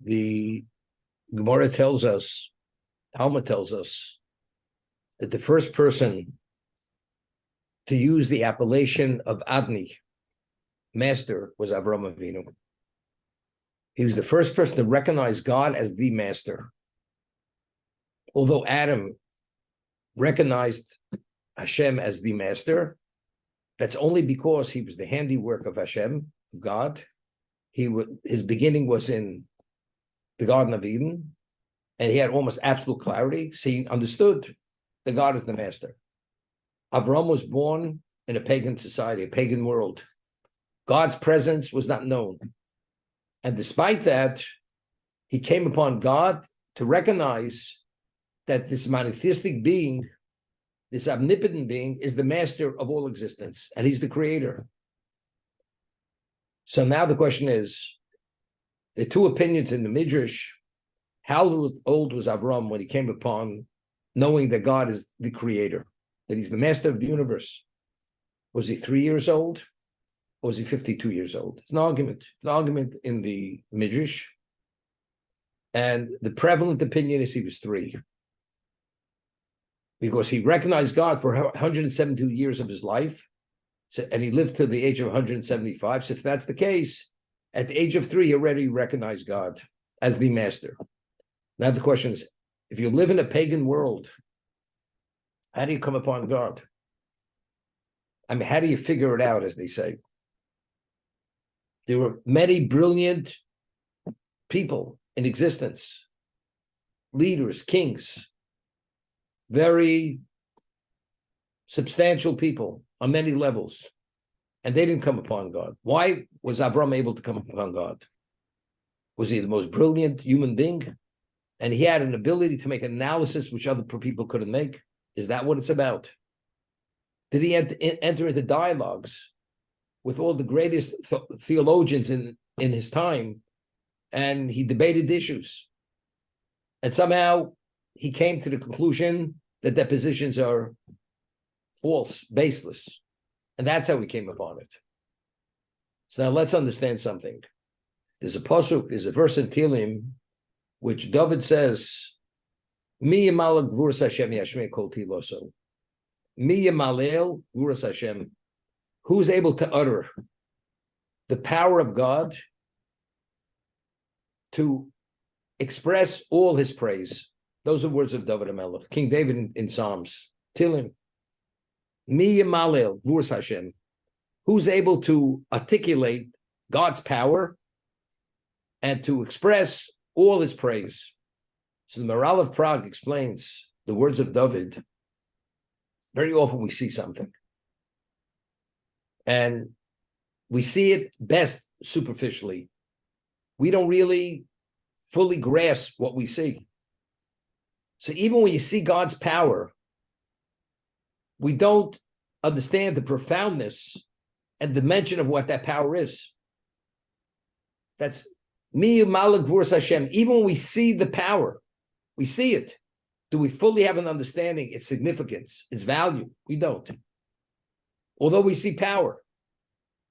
The Gemara tells us, Talmud tells us, that the first person to use the appellation of Adni, master, was Avraham Avinu. He was the first person to recognize God as the master. Although Adam recognized Hashem as the master, that's only because he was the handiwork of Hashem, of God. His beginning was in the Garden of Eden, and he had almost absolute clarity, so he understood that God is the master. Avram was born in a pagan society, a pagan world. God's presence was not known. And despite that, he came upon God to recognize that this monotheistic being, this omnipotent being, is the master of all existence, and he's the creator. So now the question is, there are two opinions in the Midrash. How old was Avram when he came upon knowing that God is the creator, that he's the master of the universe? Was he 3 years old? Or was he 52 years old? It's an argument. It's an argument in the Midrash. And the prevalent opinion is he was 3. Because he recognized God for 172 years of his life. So, and he lived to the age of 175. So if that's the case, at the age of 3, he already recognized God as the master. Now the question is, if you live in a pagan world, how do you come upon God? I mean, how do you figure it out, as they say? There were many brilliant people in existence, leaders, kings, very substantial people on many levels, and they didn't come upon God. Why was Avram able to come upon God? Was he the most brilliant human being? And he had an ability to make an analysis which other people couldn't make? Is that what it's about? Did he enter into dialogues with all the greatest theologians in his time, and he debated issues? And somehow he came to the conclusion that their positions are false, baseless. And that's how we came upon it. So now let's understand something. There's a pasuk, there's a verse in Tehillim, which David says, Mi yamalel gvuras Hashem yashmei kol tiloso. Mi yamalel gvuras Hashem. Who's able to utter the power of God to express all his praise? Those are words of David HaMelech, King David in Psalms. Tehillim. Mi yamalel gvuras Hashem. Who's able to articulate God's power and to express all his praise? So the Maral of Prague explains the words of David. Very often we see something, and we see it best superficially. We don't really fully grasp what we see. So even when you see God's power, we don't understand the profoundness and dimension of what that power is. That's Mi Malak Vurs Hashem. Even when we see the power, we see it. Do we fully have an understanding, its significance, its value? We don't. Although we see power,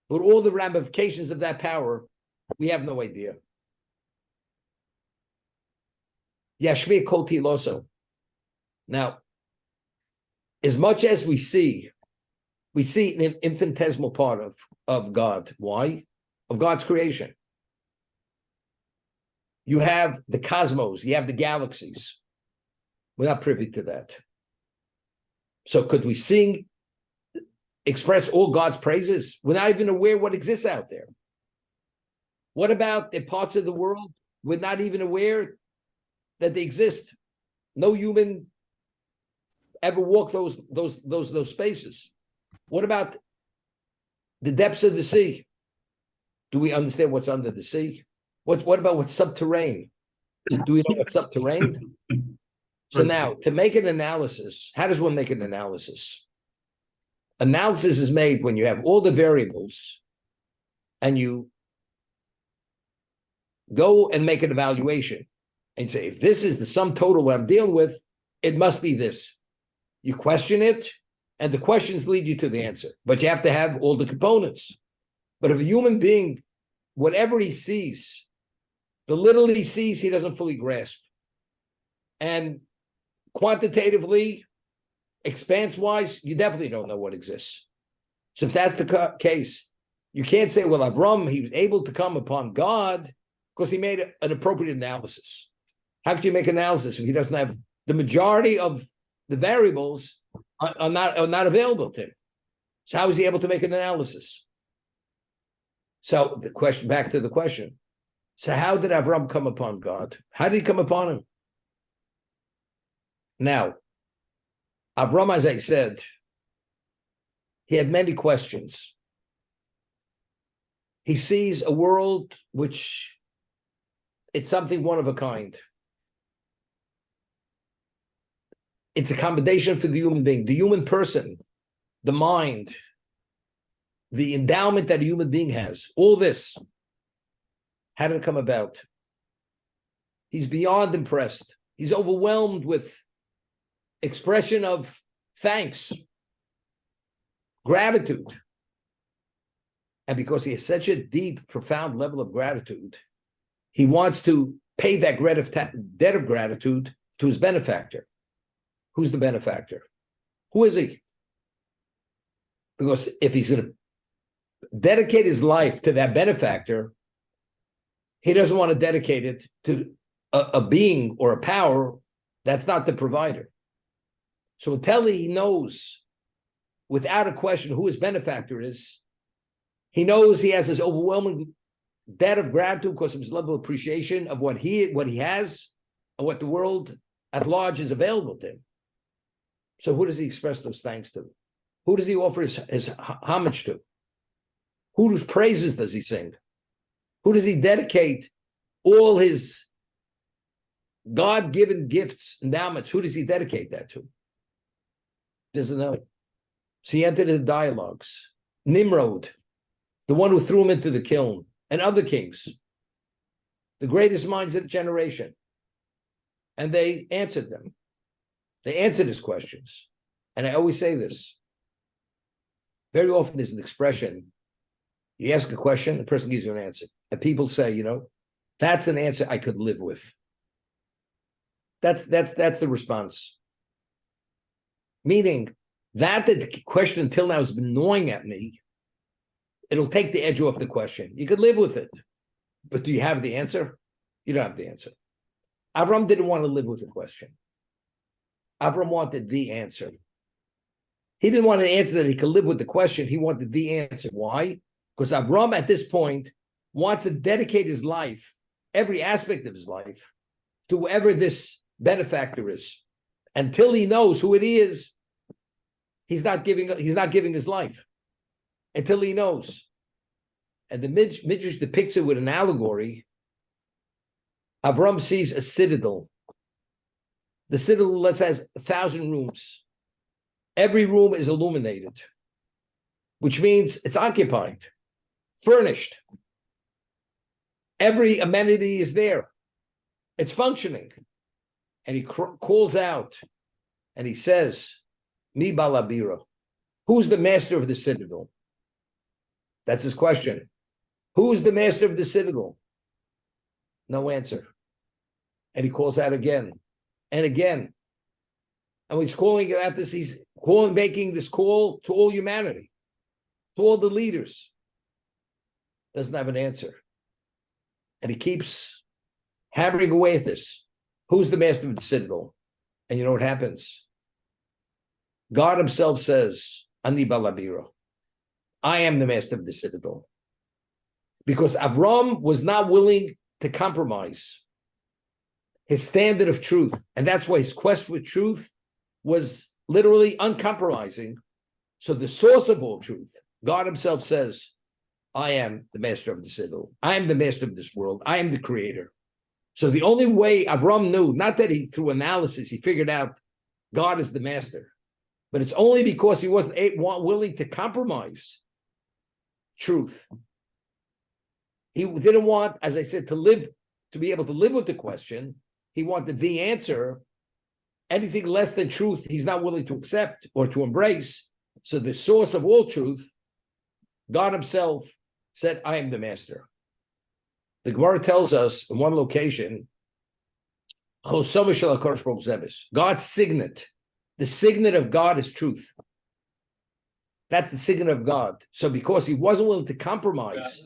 but all the ramifications of that power, we have no idea. Yashmi Kol Tiloso. Now, as much as we see an infinitesimal part of God. Why? Of God's creation. You have the cosmos, you have the galaxies. We're not privy to that. So could we express all God's praises? We're not even aware what exists out there. What about the parts of the world we're not even aware that they exist? No human ever walked those spaces. What about the depths of the sea? Do we understand what's under the sea? What about what's subterranean? Do we know what's subterranean? So now, to make an analysis, how does one make an analysis? Analysis is made when you have all the variables and you go and make an evaluation and say, if this is the sum total what I'm dealing with, it must be this. You question it, and the questions lead you to the answer. But you have to have all the components. But if a human being, whatever he sees, The little he sees, he doesn't fully grasp. And quantitatively, expanse-wise, you definitely don't know what exists. So if that's the case, you can't say, well, Avram, he was able to come upon God because he made an appropriate analysis. How could you make analysis if he doesn't have the majority of the variables are not available to him? So how is he able to make an analysis? So the question, back to the question. So how did Avram come upon God? How did he come upon him? Now, Avram, as I said, he had many questions. He sees a world which it's something one of a kind. It's a combination for the human being, the human person, the mind, the endowment that a human being has. All this, how did it come about? He's beyond impressed. He's overwhelmed with expression of thanks, gratitude. And because he has such a deep, profound level of gratitude, he wants to pay that debt of gratitude to his benefactor. Who's the benefactor? Who is he? Because if he's going to dedicate his life to that benefactor, he doesn't want to dedicate it to a being or a power that's not the provider. So until he knows, without a question, who his benefactor is, he knows he has this overwhelming debt of gratitude because of his level of appreciation of what he has and what the world at large is available to him. So who does he express those thanks to? Who does he offer his homage to? Whose praises does he sing? Who does he dedicate all his God-given gifts, endowments? Who does he dedicate that to? Doesn't know. So he entered into dialogues. Nimrod, the one who threw him into the kiln, and other kings, the greatest minds of the generation. And they answered them. They answered his questions. And I always say this. Very often there's an expression, you ask a question, the person gives you an answer. And people say, that's an answer I could live with. That's the response. Meaning that the question until now has been gnawing at me. It'll take the edge off the question. You could live with it. But do you have the answer? You don't have the answer. Avram didn't want to live with the question. Avram wanted the answer. He didn't want an answer that he could live with the question. He wanted the answer. Why? Because Avram at this point wants to dedicate his life, every aspect of his life, to whoever this benefactor is. Until he knows who it is, he's not giving his life. Until he knows. And the Midrash depicts it with an allegory. Avram sees a citadel. The citadel, let's say, has 1,000 rooms. Every room is illuminated, which means it's occupied, furnished. Every amenity is there. It's functioning. And he calls out and he says, Mi balabira. Who's the master of the citadel? That's his question. Who's the master of the citadel? No answer. And he calls out again and again. And when he's calling out this, he's making this call to all humanity, to all the leaders. Doesn't have an answer. And he keeps hammering away at this. Who's the master of the citadel? And you know what happens? God himself says, Ani balabira. I am the master of the citadel. Because Avram was not willing to compromise his standard of truth. And that's why his quest for truth was literally uncompromising. So the source of all truth, God himself says, I am the master of the citadel. I am the master of this world. I am the creator. So the only way Avram knew, not that he, through analysis, he figured out God is the master, but it's only because he wasn't willing to compromise truth. He didn't want, as I said, to be able to live with the question. He wanted the answer. Anything less than truth, he's not willing to accept or to embrace. So the source of all truth, God himself said, I am the master. The Gemara tells us in one location, God's signet. The signet of God is truth. That's the signet of God. So because he wasn't willing to compromise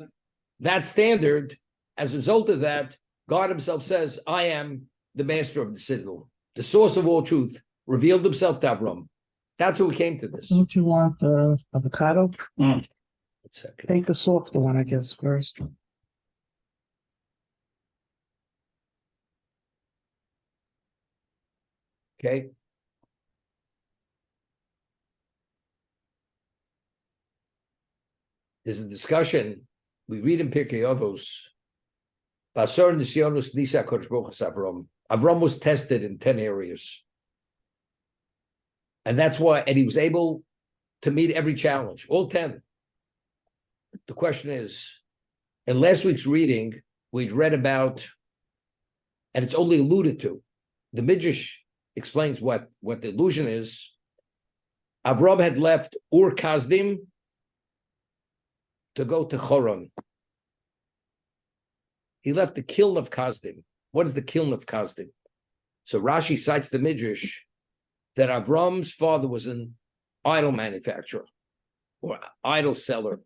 that standard, as a result of that, God himself says, I am the master of the citadel. The source of all truth revealed himself to Avram. That's how we came to this. Don't you want avocado? One second. Take a softer one, I guess, first. Okay. There's a discussion we read in Pirkei Avos. Avram was tested in 10 areas. And that's why, and he was able to meet every challenge, all 10. The question is, in last week's reading, we'd read about, and it's only alluded to, the Midrash explains what the illusion is. Avram had left Ur Kasdim to go to Choron. He left the kiln of Kasdim. What is the kiln of Kasdim? So Rashi cites the Midrash that Avram's father was an idol manufacturer or idol seller.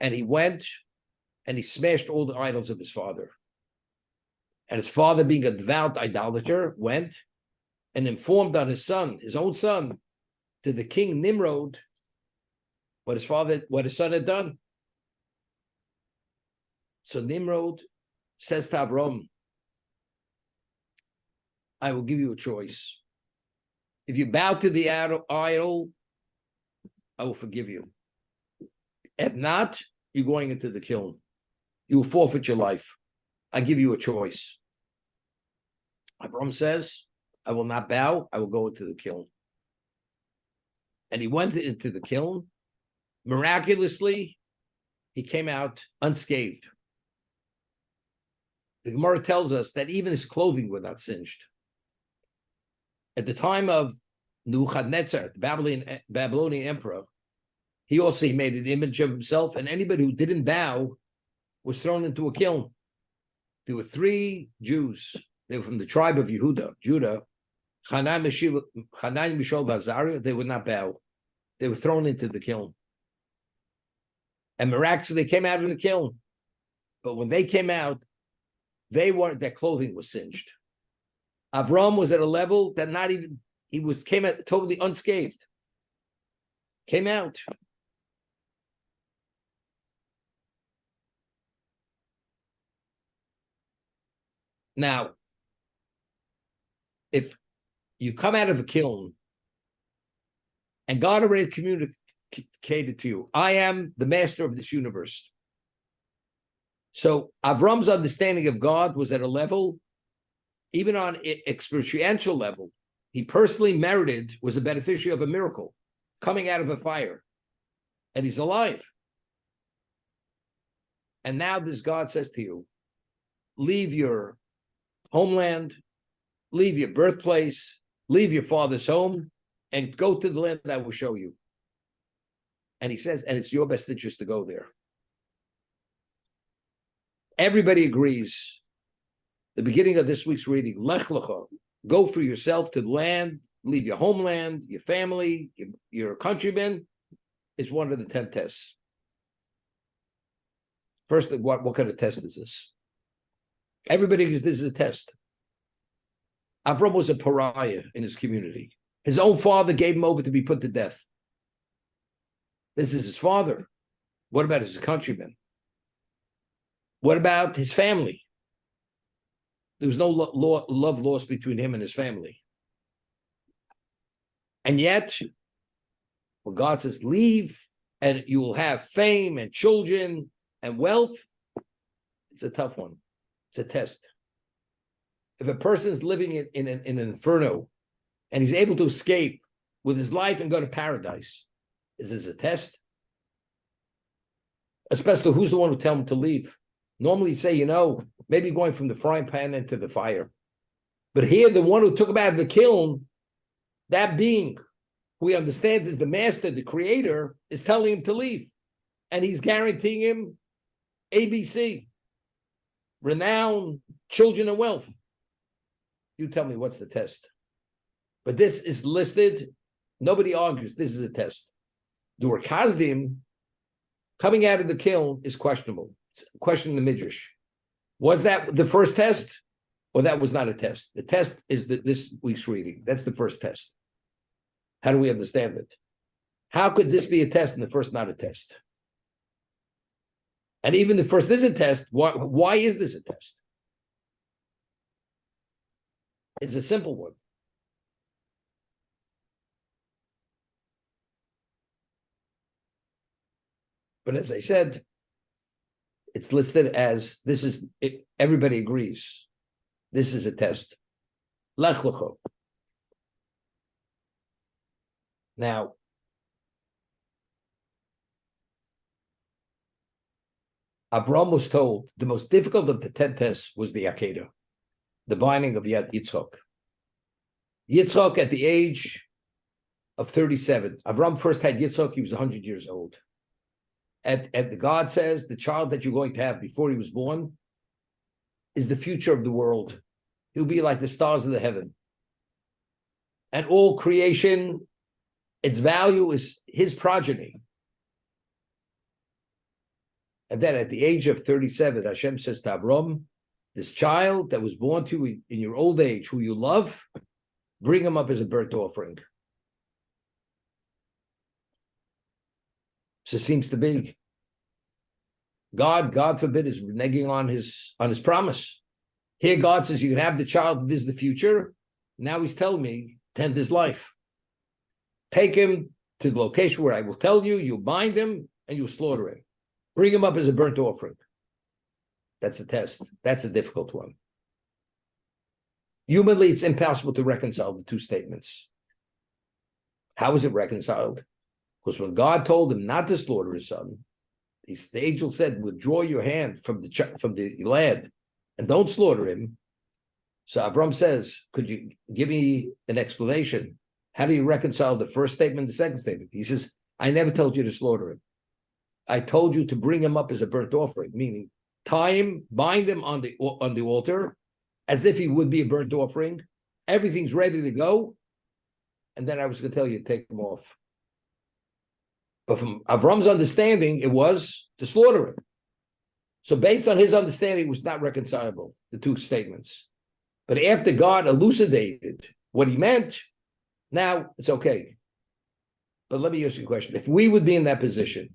And he went and he smashed all the idols of his father. And his father, being a devout idolater, went and informed on his son, his own son, to the king Nimrod, what his son had done. So Nimrod says to Avram, I will give you a choice. If you bow to the idol, I will forgive you. If not, you're going into the kiln. You will forfeit your life. I give you a choice. Avram says, I will not bow. I will go into the kiln. And he went into the kiln. Miraculously, he came out unscathed. The Gemara tells us that even his clothing was not singed. At the time of Nebuchadnezzar, the Babylonian emperor, he made an image of himself, and anybody who didn't bow was thrown into a kiln. There were 3 Jews. They were from the tribe of Judah. Hanai, Mishael, Azariah. They would not bow. They were thrown into the kiln. And miraculously, they came out of the kiln. But when they came out, their clothing was singed. Avram was at a level that came out totally unscathed. Came out. Now, if you come out of a kiln and God already communicated to you, I am the master of this universe. So Avram's understanding of God was at a level, even on experiential level, he personally merited, was a beneficiary of a miracle, coming out of a fire. And he's alive. And now this God says to you, leave your homeland, leave your birthplace, leave your father's home, and go to the land that I will show you. And he says, and it's your best interest to go there. Everybody agrees. The beginning of this week's reading, Lech Lecha, go for yourself to the land, leave your homeland, your family, your countrymen, is one of the 10 tests. First, what kind of test is this? Everybody agrees this is a test. Avram was a pariah in his community. His own father gave him over to be put to death. This is his father. What about his countrymen? What about his family? There was no love lost between him and his family. And yet, when God says, leave, and you will have fame and children and wealth, it's a tough one. It's a test. If a person is living in an inferno and he's able to escape with his life and go to paradise, is this a test? Especially who's the one who tell him to leave? Normally you say, maybe going from the frying pan into the fire. But here, the one who took him out of the kiln, that being who he understands is the master, the creator, is telling him to leave. And he's guaranteeing him ABC. renown, children, and wealth. You tell me what's the test. But this is listed. Nobody argues. This is a test. Dur Kazdim, coming out of the kiln, is questionable. It's questioning the Midrash. Was that the first test? Or that was not a test? The test is this week's reading. That's the first test. How do we understand it? How could this be a test and the first not a test? And even the first is a test. Why is this a test? It's a simple one. But as I said, it's listed as this is it, everybody agrees. This is a test. Lech lecho. Now, Avram was told the most difficult of the 10 tests was the Akedah, the binding of Yitzchak. Yitzchak at the age of 37. Avram first had Yitzchak, he was 100 years old. And the God says the child that you're going to have before he was born is the future of the world. He'll be like the stars of the heaven. And all creation, its value is his progeny. And then at the age of 37, Hashem says to Avram, this child that was born to you in your old age, who you love, bring him up as a burnt offering. So it seems to be. God forbid, is reneging on his promise. Here God says you can have the child, this is the future. Now he's telling me, tend his life. Take him to the location where I will tell you, you'll bind him and you'll slaughter him. Bring him up as a burnt offering. That's a test. That's a difficult one. Humanly, it's impossible to reconcile the two statements. How is it reconciled? Because when God told him not to slaughter his son, the angel said, withdraw your hand from the lad and don't slaughter him. So Avram says, could you give me an explanation? How do you reconcile the first statement and the second statement? He says, I never told you to slaughter him. I told you to bring him up as a burnt offering, meaning tie him, bind him on the altar, as if he would be a burnt offering. Everything's ready to go. And then I was going to tell you to take him off. But from Avram's understanding, it was to slaughter him. So based on his understanding, it was not reconcilable, the two statements. But after God elucidated what he meant, now it's okay. But let me ask you a question. If we would be in that position,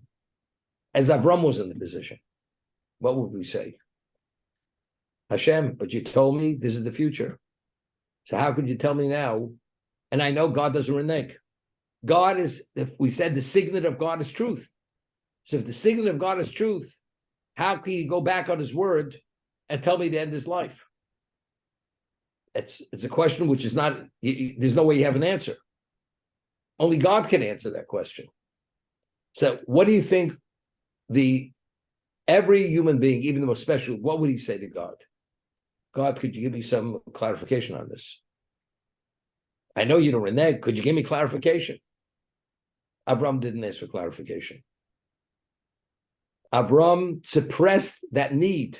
as Avram was in the position, what would we say? Hashem, but you told me this is the future. So how could you tell me now? And I know God doesn't renege. God is, if we said the signet of God is truth. So if the signet of God is truth, how can he go back on his word and tell me to end his life? It's a question which is not, there's no way you have an answer. Only God can answer that question. So what do you think every human being, even the most special, what would he say to God? God, could you give me some clarification on this? I know you don't renege. Could you give me clarification? Avram didn't ask for clarification. Avram suppressed that need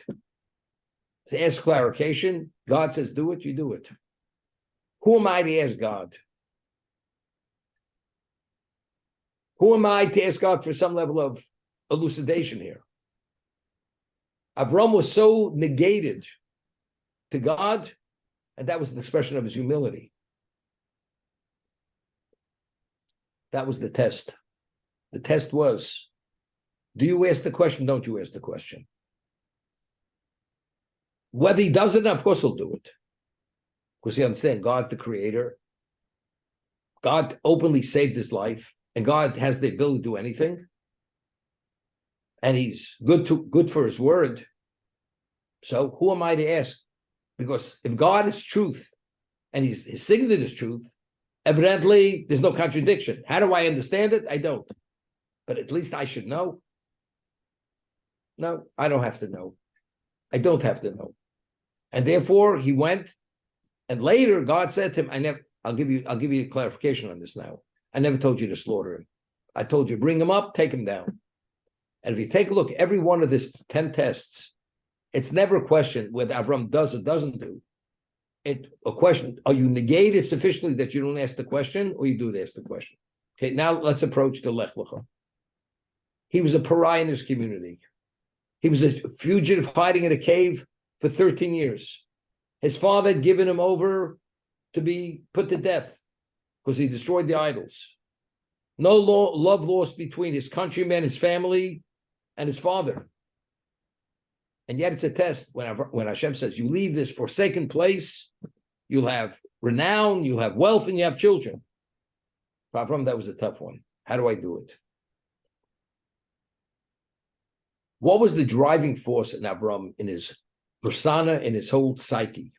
to ask clarification. God says, do it, you do it. Who am I to ask God? Who am I to ask God for some level of elucidation here? Avram was so negated to God, and that was an expression of his humility. That was the test. The test was, do you ask the question? Don't you ask the question? Whether he does it, of course he'll do it. Because he understands God's the creator. God openly saved his life, and God has the ability to do anything. And he's good for his word. So who am I to ask? Because if God is truth, and his signet is truth, evidently there's no contradiction. How do I understand it? I don't. But at least I should know. No, I don't have to know. I don't have to know. And therefore he went, and later God said to him, I'll give you a clarification on this now. I never told you to slaughter him. I told you bring him up, take him down. And if you take a look, every one of these 10 tests It's never a question whether Avram does or doesn't do. It's a question, are you negated sufficiently that you don't ask the question, or you do ask the question? Okay, now let's approach the Lech Lecha. He was a pariah in his community. He was a fugitive hiding in a cave for 13 years. His father had given him over to be put to death because he destroyed the idols. No love lost between his countrymen, his family, and his father. And yet it's a test when Hashem says, you leave this forsaken place, you'll have renown, you'll have wealth, and you have children. For Avram, that was a tough one. How do I do it? What was the driving force in Avram, in his persona, in his whole psyche?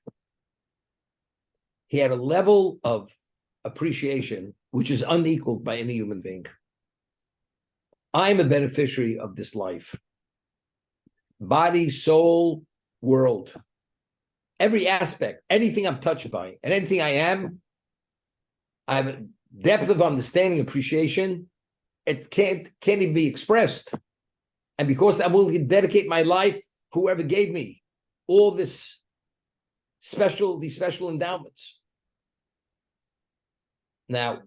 He had a level of appreciation which is unequaled by any human being. I'm a beneficiary of this life. Body, soul, world. Every aspect, anything I'm touched by, and anything I am, I have a depth of understanding, appreciation. It can't even be expressed. And because I'm willing to dedicate my life, whoever gave me all these special endowments. Now,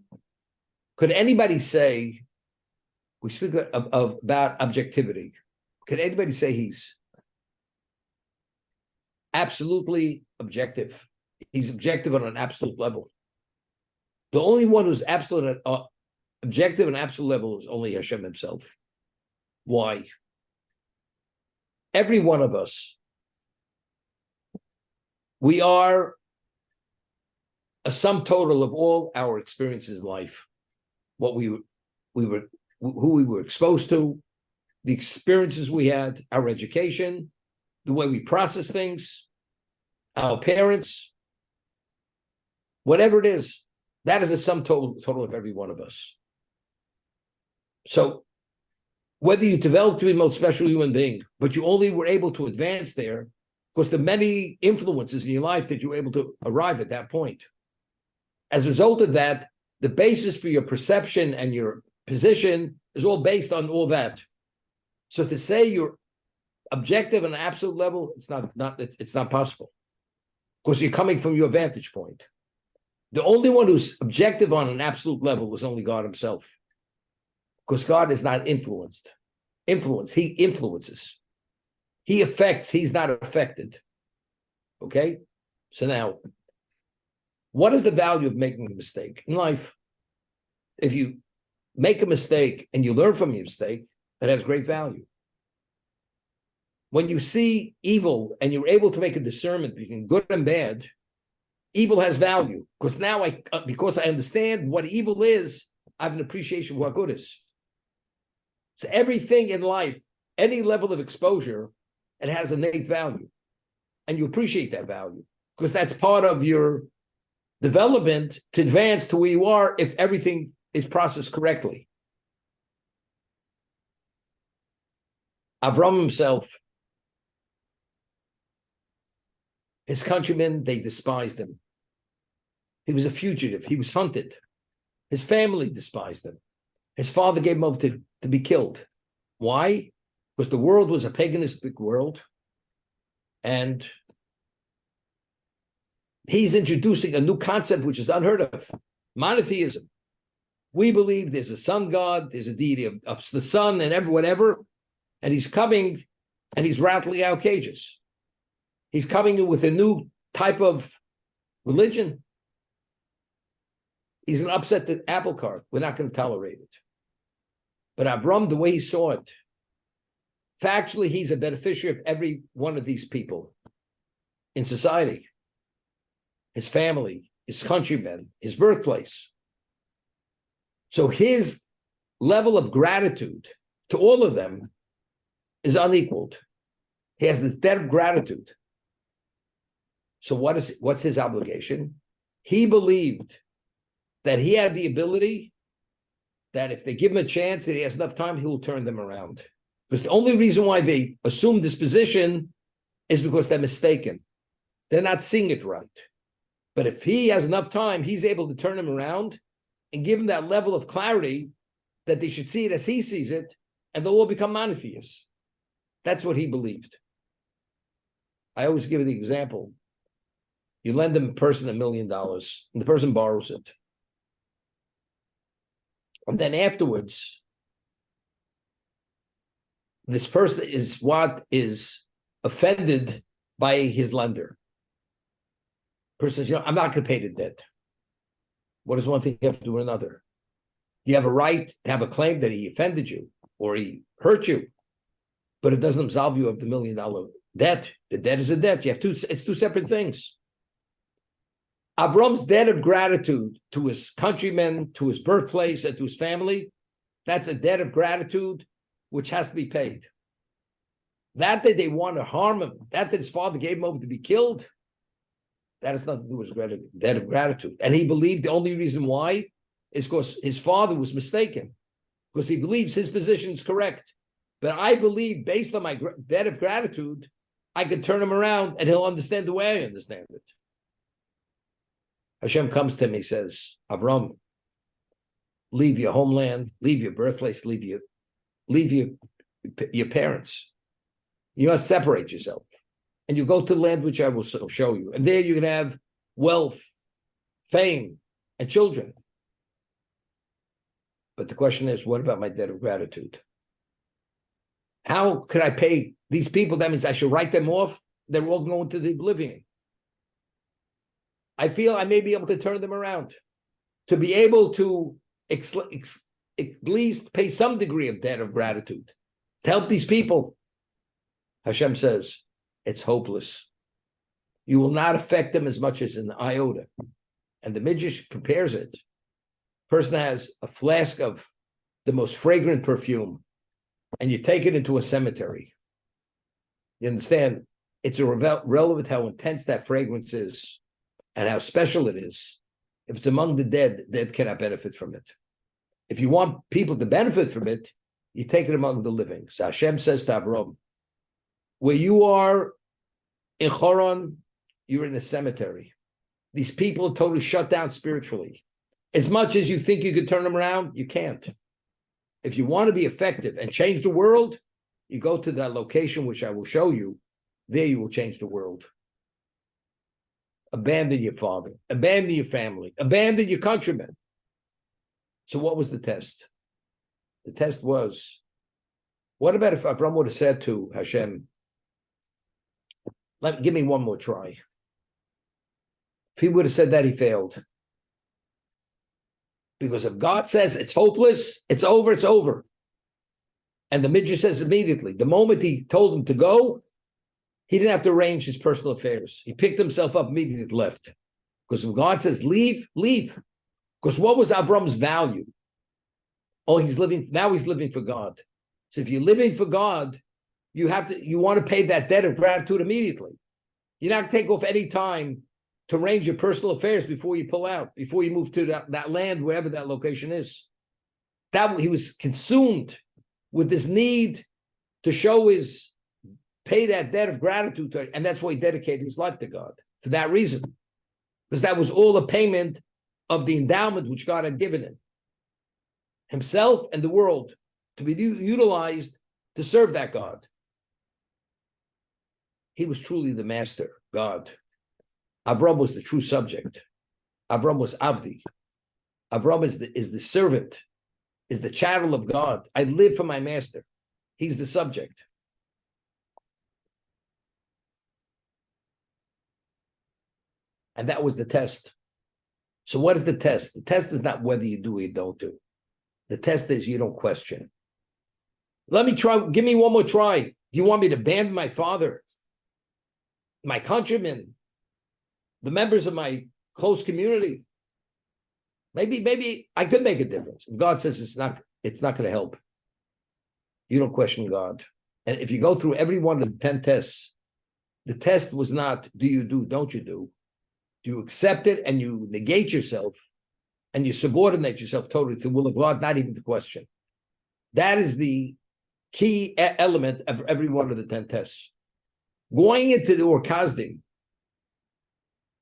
could anybody say, we speak about objectivity, could anybody say he's absolutely objective? He's objective on an absolute level. The only one who's absolute objective and absolute level is only Hashem himself. Why? Every one of us, we are a sum total of all our experiences in life, what who we were exposed to, the experiences we had, our education, the way we process things, our parents, whatever it is, that is a sum total of every one of us. So whether you developed to be the most special human being, but you only were able to advance there because the many influences in your life that you were able to arrive at that point. As a result of that, the basis for your perception and your position is all based on all that. So to say you're objective on an absolute level, it's not possible because you're coming from your vantage point. The only one who's objective on an absolute level is only God himself. Because God is not influenced. He influences. He affects, he's not affected. Okay? So now, what is the value of making a mistake in life? If you make a mistake and you learn from your mistake, that has great value. When you see evil and you're able to make a discernment between good and bad, evil has value. Because now because I understand what evil is, I have an appreciation of what good is. So everything in life, any level of exposure, it has innate value. And you appreciate that value because that's part of your development to advance to where you are if everything is processed correctly. Avram himself, his countrymen, they despised him. He was a fugitive. He was hunted. His family despised him. His father gave him over to be killed. Why? Because the world was a paganistic world. And he's introducing a new concept which is unheard of. Monotheism. We believe there's a sun god, there's a deity of the sun and whatever. And he's coming and he's rattling out cages. He's coming in with a new type of religion. He's going to upset the apple cart. We're not going to tolerate it. But Avram, the way he saw it, factually, he's a beneficiary of every one of these people in society. His family, his countrymen, his birthplace. So his level of gratitude to all of them is unequaled. He has this debt of gratitude. So what's his obligation? He believed that he had the ability that if they give him a chance and he has enough time, he will turn them around. Because the only reason why they assume this position is because they're mistaken. They're not seeing it right. But if he has enough time, he's able to turn them around and give them that level of clarity that they should see it as he sees it, and they'll all become monotheists. That's what he believed. I always give you the example. You lend a person $1 million, and the person borrows it. And then afterwards, this person is offended by his lender. Person says, I'm not going to pay the debt. What does one thing have to do with another? You have a right to have a claim that he offended you or he hurt you, but it doesn't absolve you of the $1 million debt. The debt is a debt. It's two separate things. Avram's debt of gratitude to his countrymen, to his birthplace, and to his family, that's a debt of gratitude which has to be paid. That they want to harm him, that his father gave him over to be killed, that has nothing to do with his debt of gratitude. And he believed the only reason why is because his father was mistaken, because he believes his position is correct. But I believe, based on my debt of gratitude, I could turn him around and he'll understand the way I understand it. Hashem comes to him, he says, Avram, leave your homeland, leave your birthplace, leave your parents. You must separate yourself. And you go to the land which I will show you. And there you can have wealth, fame, and children. But the question is, what about my debt of gratitude? How could I pay these people? That means I should write them off. They're all going to the oblivion. I feel I may be able to turn them around, to be able to at least pay some degree of debt of gratitude, to help these people. Hashem says, it's hopeless. You will not affect them as much as an iota. And the Midrash compares it. Person has a flask of the most fragrant perfume, and you take it into a cemetery. You understand? It's irrelevant how intense that fragrance is and how special it is. If it's among the dead cannot benefit from it. If you want people to benefit from it, you take it among the living. So Hashem says to Avram, where you are in Choron, you're in a cemetery. These people are totally shut down spiritually. As much as you think you could turn them around, you can't. If you want to be effective and change the world, you go to that location, which I will show you. There you will change the world. Abandon your father, abandon your family, abandon your countrymen. So what was the test? The test was, what about if Avram would have said to Hashem, give me one more try. If he would have said that, he failed. Because if God says it's hopeless, it's over, it's over. And the Midrash says immediately, the moment he told him to go, he didn't have to arrange his personal affairs. He picked himself up immediately and left. Because if God says leave, leave. Because what was Avram's value? Oh, he's living for God. So if you're living for God, you want to pay that debt of gratitude immediately. You're not going to take off any time to arrange your personal affairs before you pull out, before you move to that land, wherever that location is. That he was consumed with this need to pay that debt of gratitude to, and that's why he dedicated his life to God, for that reason. Because that was all a payment of the endowment which God had given him. Himself and the world to be utilized to serve that God. He was truly the master, God. Avram was the true subject. Avram was Avdi. Avram is the servant, is the chattel of God. I live for my master. He's the subject. And that was the test. So what is the test? The test is not whether you do or you don't do. The test is you don't question. Let me try. Give me one more try. Do you want me to abandon my father, my countrymen, the members of my close community? Maybe I could make a difference. If God says it's not going to help. You don't question God. And if you go through every one of the 10 tests, the test was not do you do, don't you do. Do you accept it and you negate yourself and you subordinate yourself totally to the will of God, not even to question. That is the key element of every one of the 10 tests. Going into the Ur Kasdim,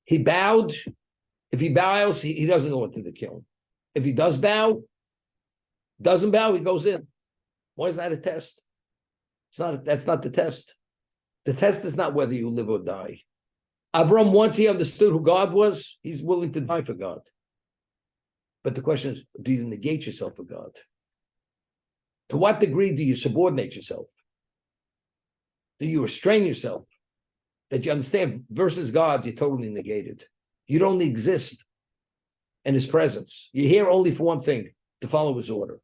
he bowed. If he bows, he doesn't go into the kiln. If he doesn't bow, he goes in. Why is that a test? That's not the test. The test is not whether you live or die. Avram, once he understood who God was, he's willing to die for God. But the question is, do you negate yourself for God? To what degree do you subordinate yourself? Do you restrain yourself? That you understand versus God, you're totally negated. You don't exist in his presence. You're here only for one thing, to follow his order.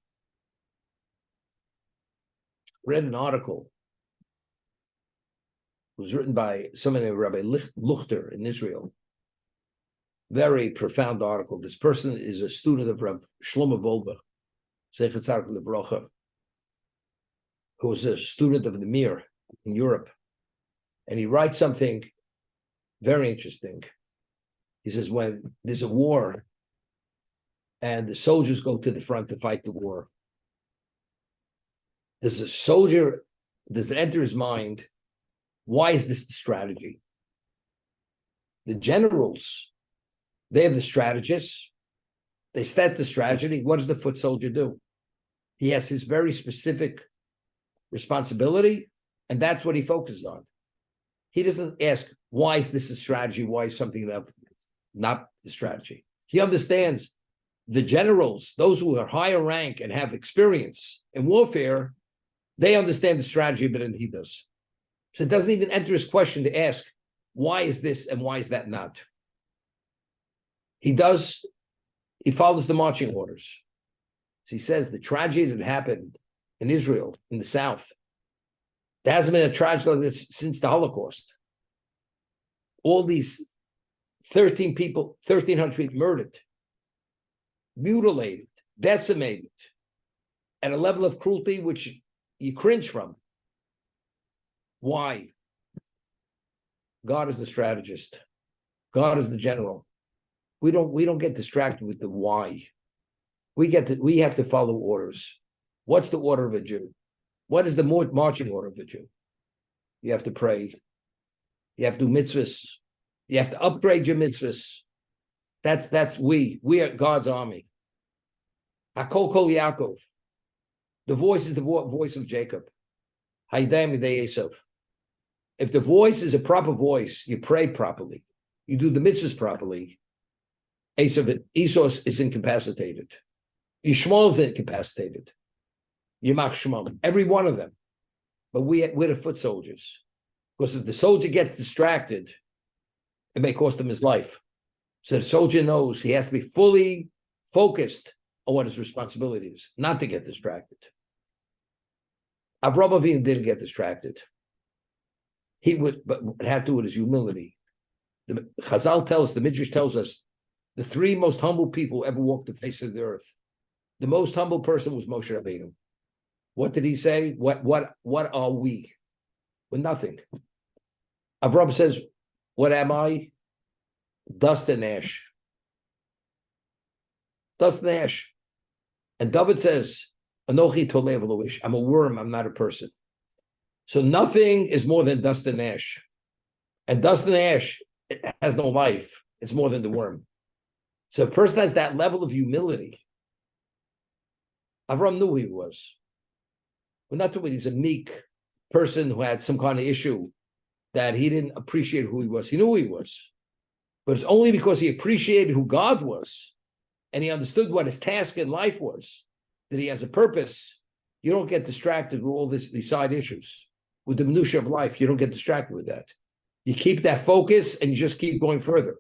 Read an article. It was written by someone named Rabbi Luchter in Israel. Very profound article. This person is a student of Rav Shlomo Wolbe, Zeichet Tzaddik Livrocha, who was a student of the Mir in Europe. And he writes something very interesting. He says, when there's a war and the soldiers go to the front to fight the war, does it enter his mind, why is this the strategy? The generals, they're the strategists. They set the strategy. What does the foot soldier do? He has his very specific responsibility, and that's what he focuses on. He doesn't ask, why is this a strategy? Why is something not the strategy? He understands the generals, those who are higher rank and have experience in warfare, they understand the strategy better than he does. So it doesn't even enter his question to ask, why is this and why is that not? He follows the marching orders. So he says the tragedy that happened in Israel, in the south, there hasn't been a tragedy like this since the Holocaust. All these 1,300 people murdered, mutilated, decimated, at a level of cruelty which you cringe from. Why? God is the strategist. God is the general. We don't get distracted with the why. We have to follow orders. What's the order of a Jew? What is the marching order of a Jew? You have to pray. You have to do mitzvahs. You have to upgrade your mitzvahs. That's we. We are God's army. Hakol kol Yaakov. The voice is the voice of Jacob. Haydam Yidei Esav. If the voice is a proper voice, you pray properly. You do the mitzvahs properly. Esau is incapacitated. Yishmael is incapacitated. Yimach Shemam. Every one of them. But we're the foot soldiers. Because if the soldier gets distracted, it may cost him his life. So the soldier knows he has to be fully focused on what his responsibility is, not to get distracted. Avraham Avinu didn't get distracted. But it had to do with his humility. The Chazal tells us, the Midrash tells us, the three most humble people who ever walked the face of the earth. The most humble person was Moshe Rabbeinu. What did he say? What are we? We're nothing. Avraham says, what am I? Dust and ash. Dust and ash. And David says, Anochi tolev loish. I'm a worm, I'm not a person. So nothing is more than dust and ash. And dust and ash, it has no life. It's more than the worm. So a person has that level of humility. Avram knew who he was. We're not talking about he's a meek person who had some kind of issue that he didn't appreciate who he was. He knew who he was. But it's only because he appreciated who God was and he understood what his task in life was, that he has a purpose. You don't get distracted with all these side issues. With the minutiae of life, you don't get distracted with that. You keep that focus and you just keep going further.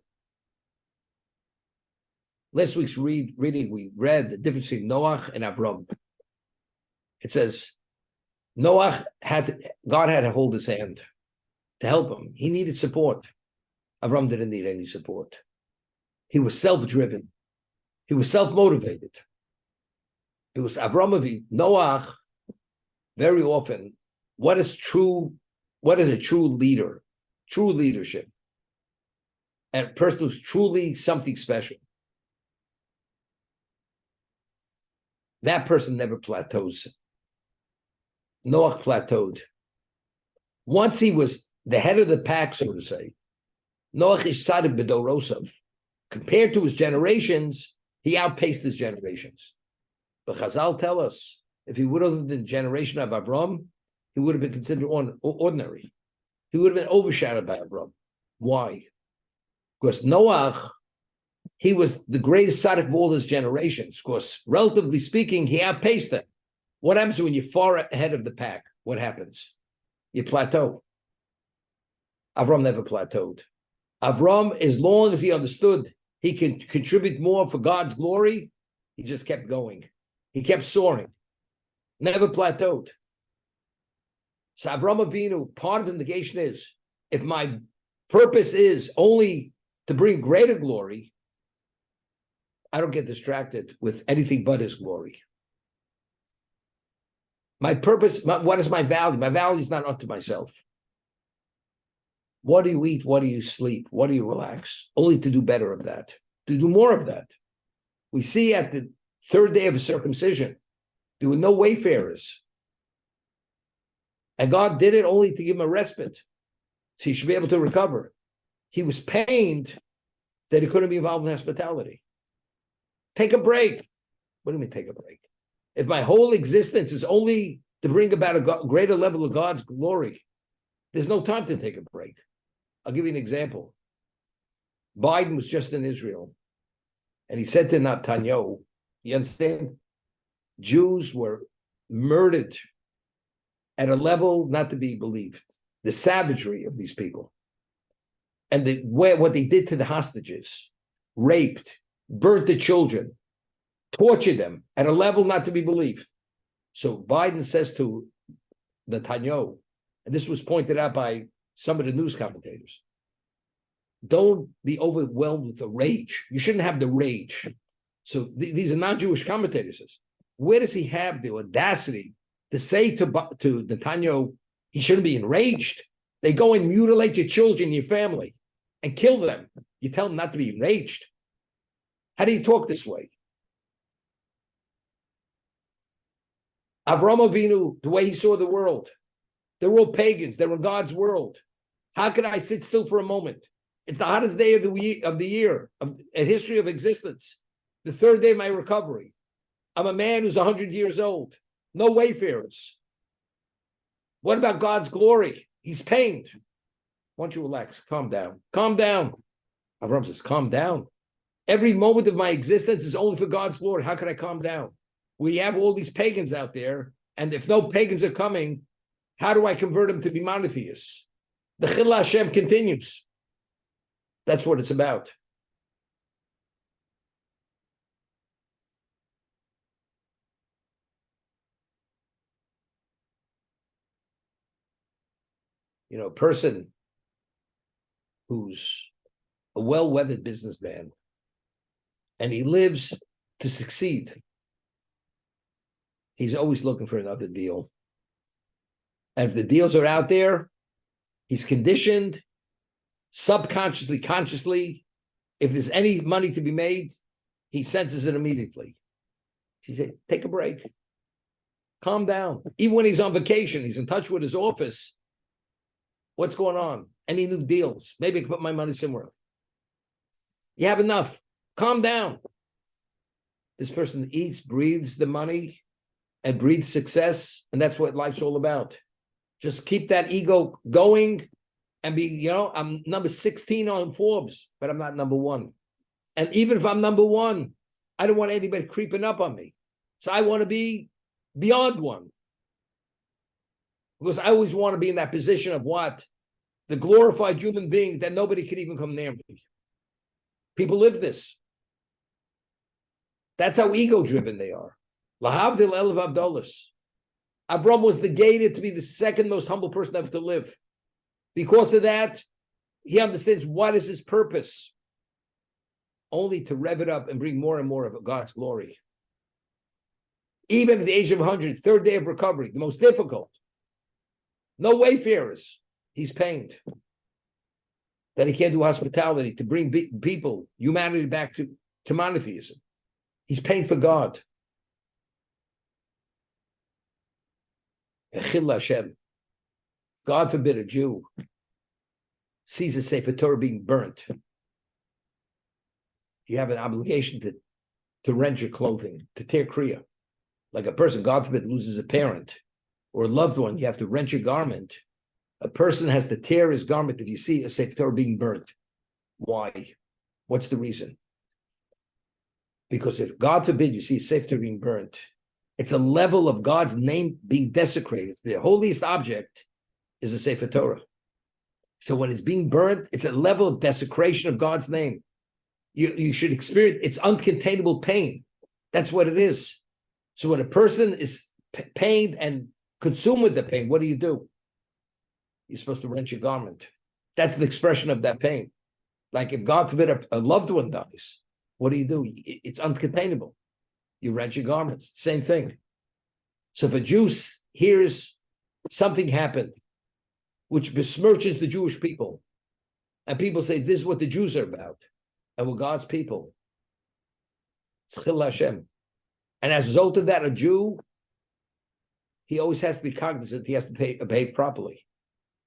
Last week's reading, we read the difference between Noach and Avram. It says, God had to hold his hand to help him. He needed support. Avram didn't need any support. He was self-driven. He was self-motivated. It was Avram Avinu. Noach, very often, what is a true leader? True leadership. And a person who's truly something special. That person never plateaus. Noach plateaued. Once he was the head of the pack, so to say, Noach is Tzaddik b'dorosav. Compared to his generations, he outpaced his generations. But Chazal tell us, if he would have lived in the generation of Avram, he would have been considered ordinary. he would have been overshadowed by Avram. Why? Because Noach, he was the greatest tzaddik of all his generations. Of course, relatively speaking, he outpaced them. What happens when you're far ahead of the pack? What happens? You plateau. Avram never plateaued. Avram, as long as he understood he can contribute more for God's glory, he just kept going. He kept soaring. Never plateaued. So Avram Avinu, part of the negation is, if my purpose is only to bring greater glory, I don't get distracted with anything but his glory. My purpose, what is my value? My value is not unto myself. What do you eat? What do you sleep? What do you relax? Only to do better of that, to do more of that. We see at the third day of circumcision, there were no wayfarers. And God did it only to give him a respite, so he should be able to recover. He was pained that he couldn't be involved in hospitality. Take a break. What do you mean take a break? If my whole existence is only to bring about a greater level of God's glory, there's no time to take a break. I'll give you an example. Biden was just in Israel, and he said to Netanyahu, you understand? Jews were murdered at a level not to be believed. The savagery of these people. And what they did to the hostages, raped, burnt the children, tortured them at a level not to be believed. So Biden says to Netanyahu, and this was pointed out by some of the news commentators, don't be overwhelmed with the rage. You shouldn't have the rage. So these are non-Jewish commentators. Where does he have the audacity to say to Netanyahu, he shouldn't be enraged? They go and mutilate your children, your family, and kill them. You tell them not to be enraged. How do you talk this way? Avram Avinu, the way he saw the world, they're all pagans. They're in God's world. How can I sit still for a moment? It's the hottest day of the year, of a history of existence. The third day of my recovery. I'm a man who's 100 years old. No wayfarers. What about God's glory? He's pained. Why don't you relax? Calm down. Calm down. Avram says, calm down. Every moment of my existence is only for God's glory. How can I calm down? We have all these pagans out there, and if no pagans are coming, how do I convert them to be monotheists? The Chillah Hashem continues. That's what it's about. You know, a person who's a well-weathered businessman and he lives to succeed, he's always looking for another deal. And if the deals are out there, he's conditioned subconsciously, consciously. If there's any money to be made, he senses it immediately. He said, take a break. Calm down. Even when he's on vacation, he's in touch with his office. What's going on? Any new deals? Maybe I can put my money somewhere. You have enough. Calm down. This person eats, breathes the money, and breathes success, and that's what life's all about. Just keep that ego going and be, I'm number 16 on Forbes, but I'm not number one. And even if I'm number one, I don't want anybody creeping up on me. So I want to be beyond one. Because I always want to be in that position of what? The glorified human being that nobody could even come near me. People live this. That's how ego-driven they are. Lahavdil Elav Abdollas. Avram was negated to be the second most humble person ever to live. Because of that, he understands what is his purpose. Only to rev it up and bring more and more of God's glory. Even at the age of 100, third day of recovery, the most difficult. No wayfarers. He's pained that he can't do hospitality to bring people, humanity back to monotheism. He's pained for God. Chillah Hashem. God forbid a Jew sees a Sefer Torah being burnt. You have an obligation to rent your clothing, to tear kriya. Like a person, God forbid, loses a parent or a loved one, you have to rent your garment. A person has to tear his garment if you see a Sefer Torah being burnt. Why? What's the reason? Because if, God forbid, you see a Sefer Torah being burnt, it's a level of God's name being desecrated. The holiest object is a Sefer Torah. So when it's being burnt, it's a level of desecration of God's name. You should experience, it's uncontainable pain. That's what it is. So when a person is pained and consumed with the pain, what do? You're supposed to rent your garment. That's the expression of that pain. Like if, God forbid, a loved one dies, what do? It's uncontainable. You rent your garments. Same thing. So if a Jew hears something happened which besmirches the Jewish people, and people say this is what the Jews are about, and we're God's people, it's Chil Hashem. And as a result of that, a Jew, he always has to be cognizant he has to behave properly.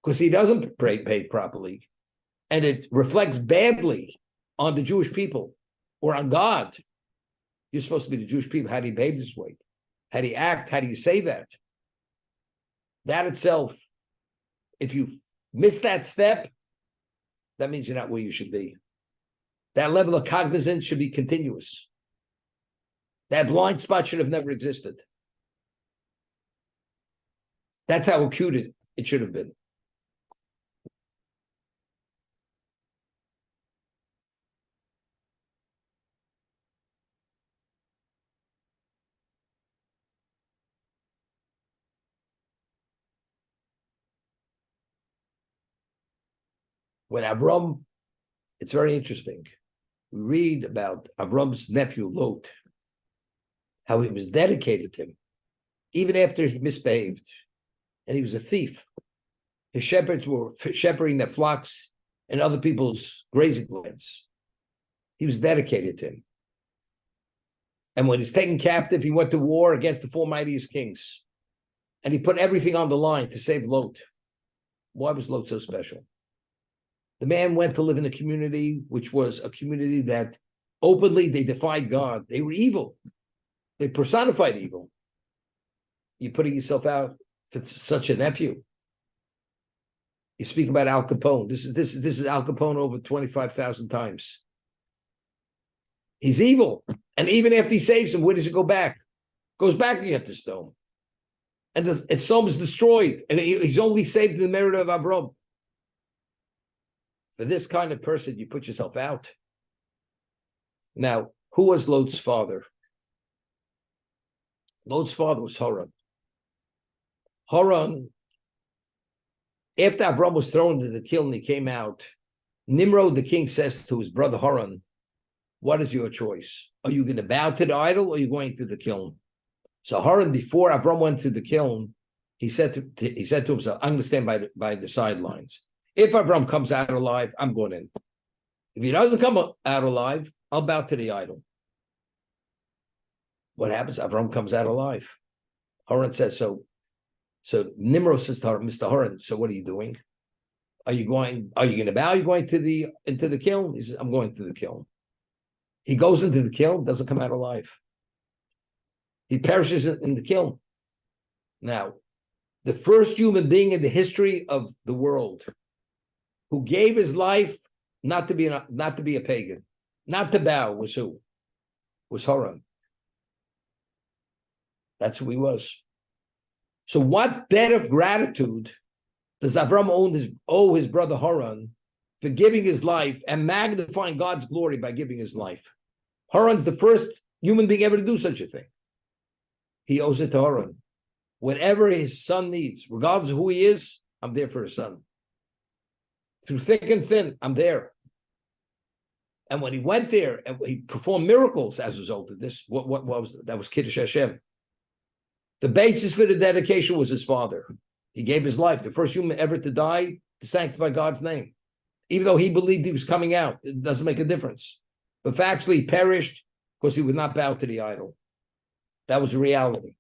Because he doesn't behave properly, and it reflects badly on the Jewish people or on God. You're supposed to be the Jewish people. How do you behave this way? How do you act? How do you say that? That itself, if you miss that step, that means you're not where you should be. That level of cognizance should be continuous. That blind spot should have never existed. That's how acute it should have been. When Avram, it's very interesting. We read about Avram's nephew Lot, how he was dedicated to him, even after he misbehaved, and he was a thief. His shepherds were shepherding their flocks and other people's grazing lands. He was dedicated to him. And when he was taken captive, he went to war against the four mightiest kings. And he put everything on the line to save Lot. Why was Lot so special? The man went to live in a community which was a community that openly they defied God. They were evil. They personified evil. You're putting yourself out for such a nephew. You speak about Al Capone. This is Al Capone over 25,000 times. He's evil. And even after he saves him, where does it go back? Goes back again to Stone. And Stone is destroyed. And he's only saved in the merit of Avram. For this kind of person, you put yourself out. Now, who was Lot's father? Lot's father was Haran. Haran, after Avram was thrown into the kiln, he came out. Nimrod, the king, says to his brother Haran, what is your choice? Are you going to bow to the idol or are you going to the kiln? So Haran, before Avram went to the kiln, he said to himself, I'm going to stand by the sidelines. If Avram comes out alive, I'm going in. If he doesn't come out alive, I'll bow to the idol. What happens? Avram comes out alive. Haran says, so Nimrod says to Haran, Mr. Haran, so what are you doing? Are you going to bow? Are you going into the kiln? He says, I'm going to the kiln. He goes into the kiln, doesn't come out alive. He perishes in the kiln. Now, the first human being in the history of the world who gave his life not to be a pagan, not to bow, was who? Was Haran. That's who he was. So what debt of gratitude does Avram owe his brother Haran for giving his life and magnifying God's glory by giving his life? Haran's the first human being ever to do such a thing. He owes it to Haran. Whatever his son needs, regardless of who he is, I'm there for his son. Through thick and thin, I'm there. And when he went there, and he performed miracles as a result of this. What was that? That was Kiddush Hashem. The basis for the dedication was his father. He gave his life, the first human ever to die, to sanctify God's name. Even though he believed he was coming out, it doesn't make a difference. But factually, he perished because he would not bow to the idol. That was the reality.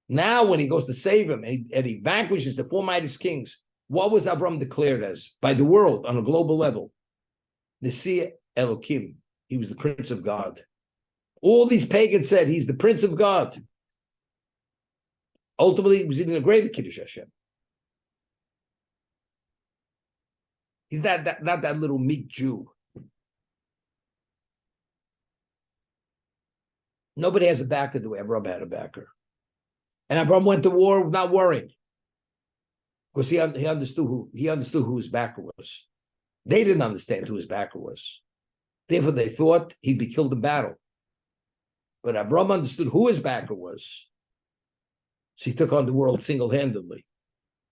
Now, when he goes to save him and he vanquishes the four mightiest kings, what was Avram declared as by the world on a global level? Nasi Elokim. He was the Prince of God. All these pagans said he's the Prince of God. Ultimately, he was even a greater Kiddush Hashem. He's not that little meek Jew. Nobody has a backer the way Avram had a backer. And Avram went to war not worrying. Because he understood who his backer was. They didn't understand who his backer was. Therefore, they thought he'd be killed in battle. But Avram understood who his backer was. So he took on the world single-handedly.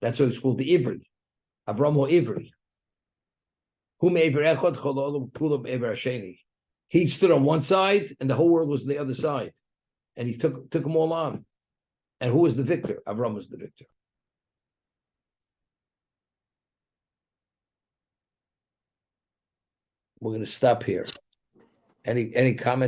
That's why it's called the Ivri. Avram or Ivri. He stood on one side, and the whole world was on the other side. And he took them all on. And who was the victor? Avram was the victor. We're going to stop here. Any comment?